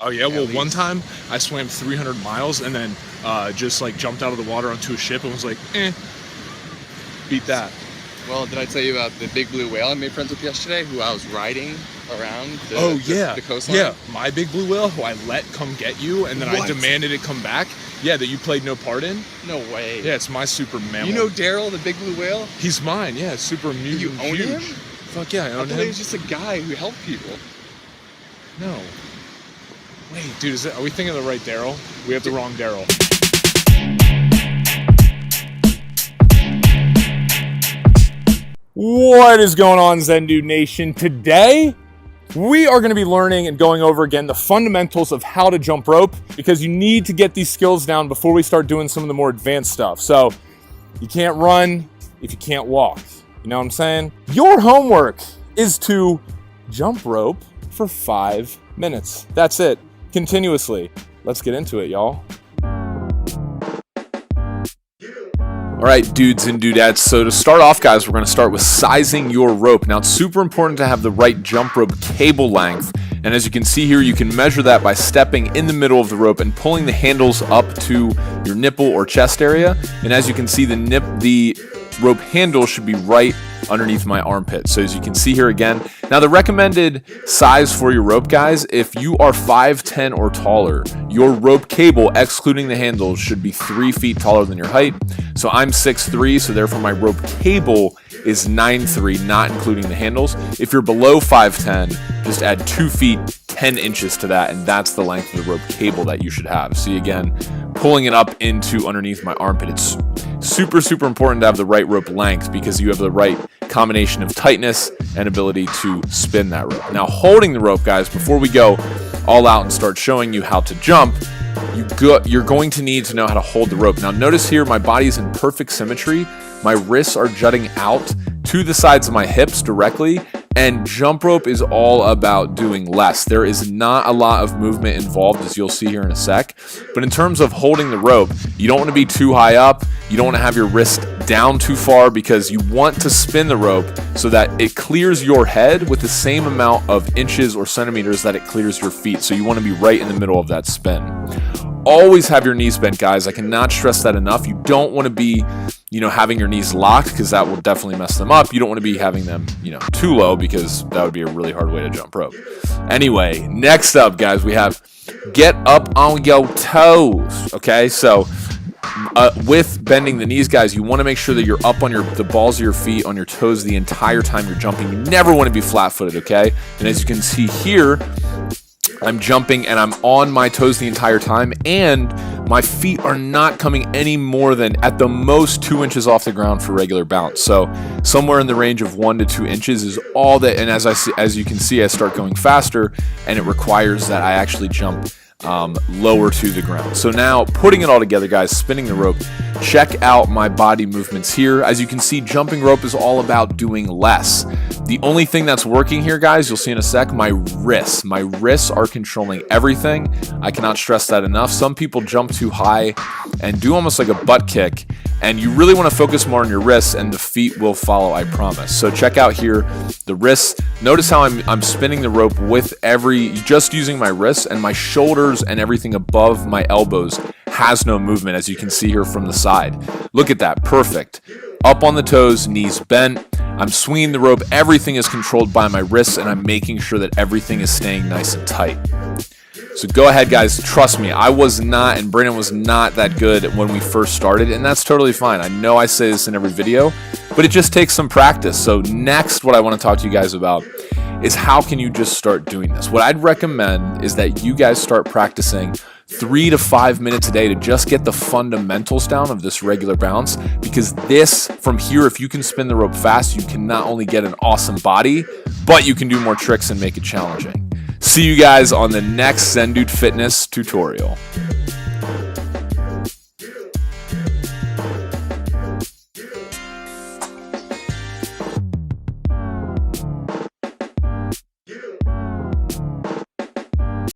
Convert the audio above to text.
Oh yeah, well one time I swam 300 miles and then just like jumped out of the water onto a ship and was like, beat that. Well, did I tell you about the big blue whale I made friends with yesterday, who I was riding around the coastline? Yeah, my big blue whale, who I let come get you, and then I demanded it come back. Yeah, that you played no part in. No way. Yeah, it's my super mammal. You know Daryl, the big blue whale? He's mine, yeah, super mutant. You own him? Fuck yeah, I own him. I thought he was just a guy who helped people. No. Wait, dude, are we thinking of the right Daryl? We have the wrong Daryl. What is going on, Zendude Nation? Today, we are going to be learning and going over again the fundamentals of how to jump rope, because you need to get these skills down before we start doing some of the more advanced stuff. So, you can't run if you can't walk. You know what I'm saying? Your homework is to jump rope for 5 minutes. That's it. Continuously. Let's get into it, y'all. All right, dudes and dudettes. So to start off, guys, we're going to start with sizing your rope. Now, it's super important to have the right jump rope cable length. And as you can see here, you can measure that by stepping in the middle of the rope and pulling the handles up to your nipple or chest area. And as you can see, the rope handle should be right underneath my armpit. So as you can see here again, now the recommended size for your rope, guys, if you are 5'10" or taller, your rope cable, excluding the handles, should be 3 feet taller than your height. So I'm 6'3", so therefore my rope cable is 9'3", not including the handles. If you're below 5'10", just add 2 feet 10 inches to that, and that's the length of the rope cable that you should have. See, again, pulling it up into underneath my armpit. It's super important to have the right rope length, because you have the right combination of tightness and ability to spin that rope. Now, holding the rope, guys, before we go all out and start showing you how to jump, you're going to need to know how to hold the rope. Now, notice here my body is in perfect symmetry. My wrists are jutting out to the sides of my hips directly, and jump rope is all about doing less. There is not a lot of movement involved, as you'll see here in a sec. But in terms of holding the rope, you don't want to be too high up. You don't want to have your wrist down too far, because you want to spin the rope so that it clears your head with the same amount of inches or centimeters that it clears your feet. So you want to be right in the middle of that spin. Always have your knees bent, guys. I cannot stress that enough. You don't want to be, having your knees locked, because that will definitely mess them up. You don't want to be having them, too low, because that would be a really hard way to jump rope. Anyway, next up, guys, we have get up on your toes. Okay, so with bending the knees, guys, you want to make sure that you're up on the balls of your feet, on your toes the entire time you're jumping. You never want to be flat-footed, okay? And as you can see here, I'm jumping and I'm on my toes the entire time, and my feet are not coming any more than at the most 2 inches off the ground for regular bounce. So somewhere in the range of 1 to 2 inches is all that. And as you can see, I start going faster, and it requires that I actually jump lower to the ground. So now, putting it all together, guys, spinning the rope, check out my body movements here. As you can see, jumping rope is all about doing less. The only thing that's working here, guys, you'll see in a sec, my wrists. My wrists are controlling everything. I cannot stress that enough. Some people jump too high and do almost like a butt kick, and you really want to focus more on your wrists, and the feet will follow, I promise. So check out here the wrists. Notice how I'm spinning the rope with just using my wrists, and my shoulders and everything above my elbows has no movement, as you can see here from the side. Look at that, perfect. Up on the toes, knees bent. I'm swinging the rope. Everything is controlled by my wrists, and I'm making sure that everything is staying nice and tight. So go ahead, guys. Trust me, I was not, and Brandon was not that good when we first started, and that's totally fine. I know I say this in every video, but it just takes some practice. So next, what I want to talk to you guys about is how can you just start doing this? What I'd recommend is that you guys start practicing 3 to 5 minutes a day to just get the fundamentals down of this regular bounce, because this, from here, if you can spin the rope fast, you can not only get an awesome body, but you can do more tricks and make it challenging. See you guys on the next Zendude Fitness tutorial.